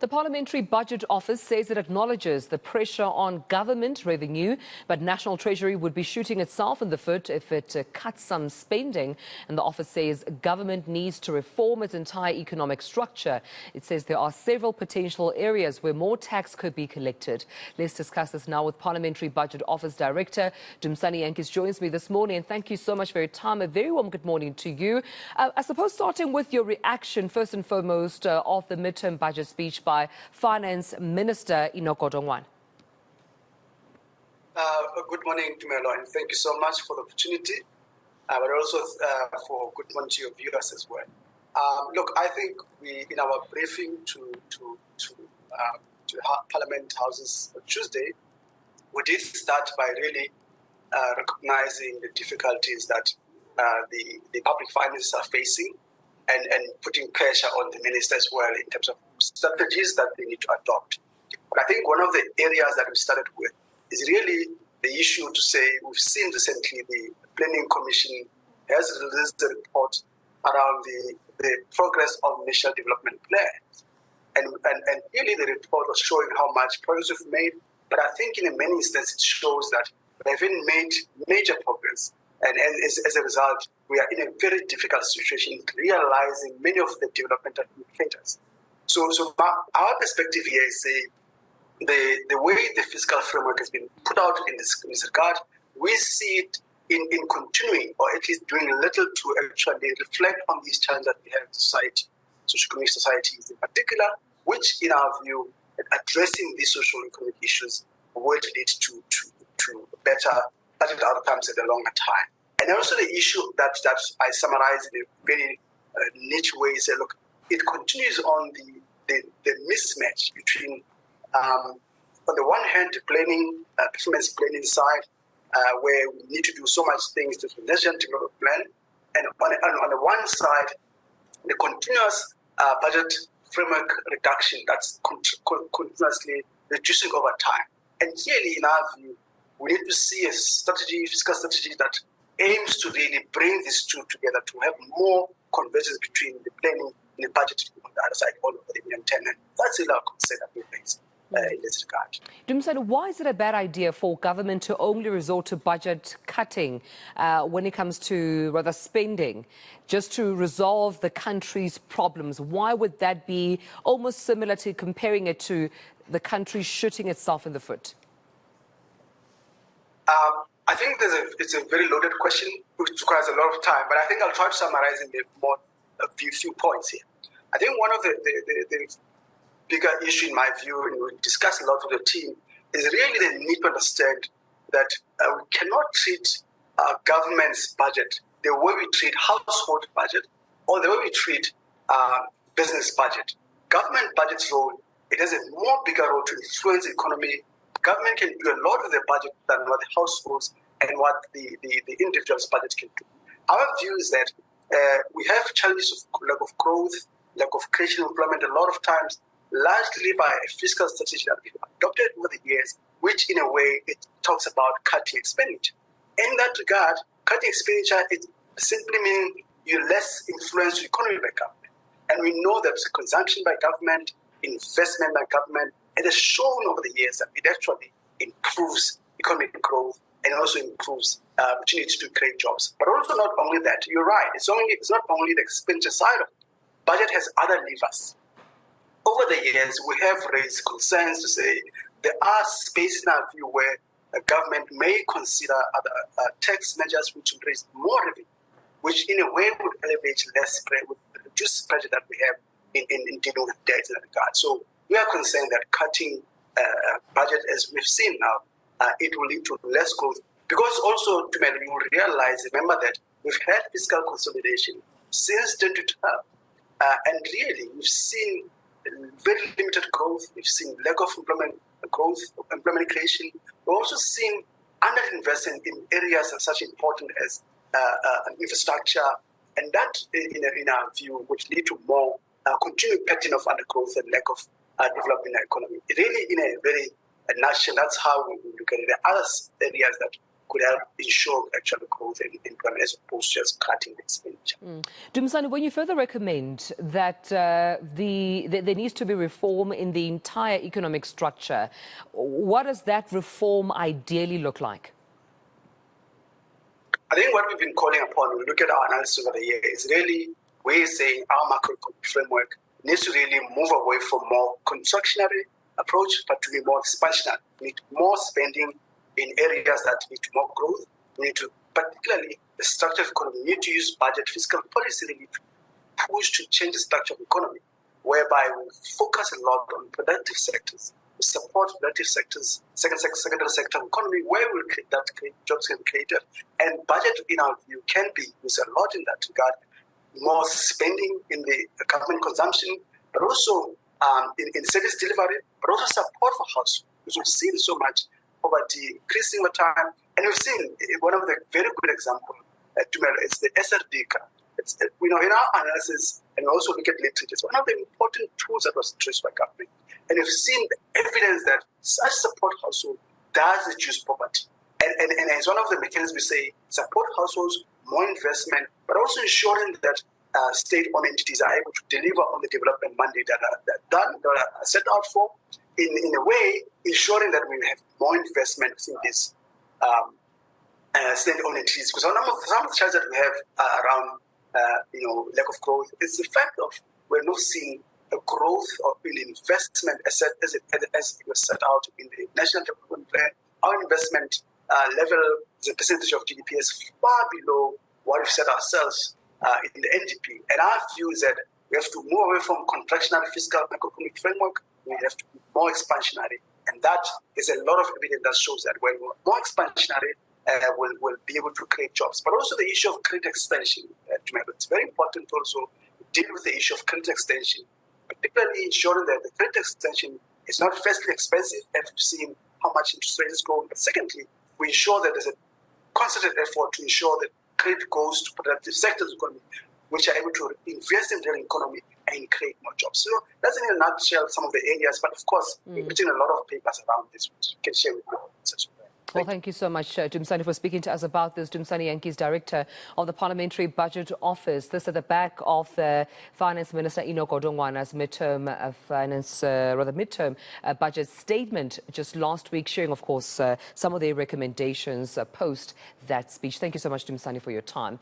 The Parliamentary Budget Office says it acknowledges the pressure on government revenue, but National Treasury would be shooting itself in the foot if it cuts some spending. And the office says government needs to reform its entire economic structure. It says there are several potential areas where more tax could be collected. Let's discuss this now with Parliamentary Budget Office Director Dumisani Jantjies joins me this morning. And thank you so much for your time. A very warm good morning to you. I suppose starting with your reaction, first and foremost, of the midterm budget speech by Finance Minister eNCA. Good morning to Melo, and thank you so much for the opportunity, but also for good morning to your viewers as well. Look, I think we, in our briefing to Parliament Houses on Tuesday, we did start by really recognizing the difficulties that the public finances are facing, and putting pressure on the minister as well in terms of strategies that they need to adopt. But I think one of the areas that we started with is really the issue to say we've seen recently the Planning Commission has released a report around the progress of national development plans. And really the report was showing how much progress we've made, but I think in many instances it shows that we haven't made major progress. And as a result, we are in a very difficult situation in realizing many of the developmental indicators. So our perspective here is the way the fiscal framework has been put out in this regard, we see it in continuing, or at least doing little to actually reflect on these challenges that we have in society, socio-economic societies in particular, which in our view, addressing these social economic issues would lead to better budget outcomes in the longer time. And also the issue that I summarize in a very niche way is, look, it continues on the mismatch between, on the one hand, the planning, performance planning side, where we need to do so much things to the national development plan, and on the one side, the continuous budget framework reduction that's continuously reducing over time. And clearly, in our view, we need to see a strategy, fiscal strategy that aims to really bring these two together to have more convergence between the planning and the budget on the other side, all over the medium term. And that's really our concern that we face in this regard. Dumisani, why is it a bad idea for government to only resort to budget cutting when it comes to rather spending, just to resolve the country's problems? Why would that be almost similar to comparing it to the country shooting itself in the foot? I think it's a very loaded question, which requires a lot of time, but I think I'll try to summarize in a few points here. I think one of the bigger issue in my view, and we discuss a lot with the team, is really the need to understand that we cannot treat our government's budget the way we treat household budget or the way we treat business budget. Government budget's role, it has a more bigger role to influence the economy. Government can do a lot of the budget than what the households and what the individual's budget can do. Our view is that we have challenges of lack of growth, lack of creation of employment a lot of times, largely by a fiscal strategy that we've adopted over the years, which in a way it talks about cutting expenditure. In that regard, cutting expenditure, it simply means you less influence the economy by government. And we know that consumption by government, investment by government, it has shown over the years that it actually improves economic growth and also improves opportunity to create jobs. But also not only that, you're right, it's not only the expenditure side of it. Budget has other levers. Over the years, we have raised concerns to say there are spaces in our view where the government may consider other tax measures which will raise more revenue, which in a way would elevate less pressure, would reduce pressure that we have in dealing with debt in that regard. So we are concerned that cutting budget, as we've seen now, it will lead to less growth. Because also, you remember that we've had fiscal consolidation since 2012. And really, we've seen very limited growth. We've seen lack of employment growth, employment creation. We've also seen underinvestment in areas such important as infrastructure. And that, in our view, would lead to more continued pattern of undergrowth and lack of development in the economy. Really, in a very nutshell, that's how we look at it. There are other areas that could help ensure actual growth and employment as opposed to just cutting the expenditure. Dumisani, when you further recommend that there needs to be reform in the entire economic structure, what does that reform ideally look like? I think what we've been calling upon, when we look at our analysis over the year, is really we're saying our macroeconomic framework needs to really move away from more contractionary approach, but to be more expansionary. We need more spending in areas that need more growth. We need to, particularly the structure of economy, we need to use budget fiscal policy really to push to change the structure of economy, whereby we focus a lot on productive sectors. We support productive sectors, secondary sector economy, where we create jobs can be created. And budget, in our view, can be used a lot in that regard. More spending in the government consumption, but also in service delivery, but also support for households. Because we've seen so much poverty increasing over time. And we've seen one of the very good examples, it's the SRD card. In our analysis, and we also look at literature, it's one of the important tools that was introduced by government. And we've seen the evidence that such support household does reduce poverty. And it's one of the mechanisms we say, support households, more investment, but also ensuring that state-owned entities are able to deliver on the development mandate that are set out for, in a way, ensuring that we have more investment in these state-owned entities. Because some of the challenges that we have around lack of growth is the fact of we're not seeing a growth in investment as it was set out in the National Development Plan. Our investment level as a percentage of GDP is far below what we've set ourselves in the NDP. And our view is that we have to move away from contractionary fiscal macroeconomic framework. We have to be more expansionary. And that is a lot of evidence that shows that when we're more expansionary, we'll be able to create jobs. But also the issue of credit extension. It's very important to also deal with the issue of credit extension, particularly ensuring that the credit extension is not firstly expensive, as we've seen how much interest rates go, but secondly, we ensure that there's a concerted effort to ensure that credit goes to productive sectors of the economy, which are able to invest in their economy and create more jobs. So that's in a nutshell some of the areas, but of course, we've written a lot of papers around this, which you can share with you. Well, thank you so much, Dumisani, for speaking to us about this. Dumisani Jantjies, Director of the Parliamentary Budget Office. This at the back of Finance Minister eNCA midterm budget statement just last week, sharing, of course, some of their recommendations post that speech. Thank you so much, Dumisani, for your time.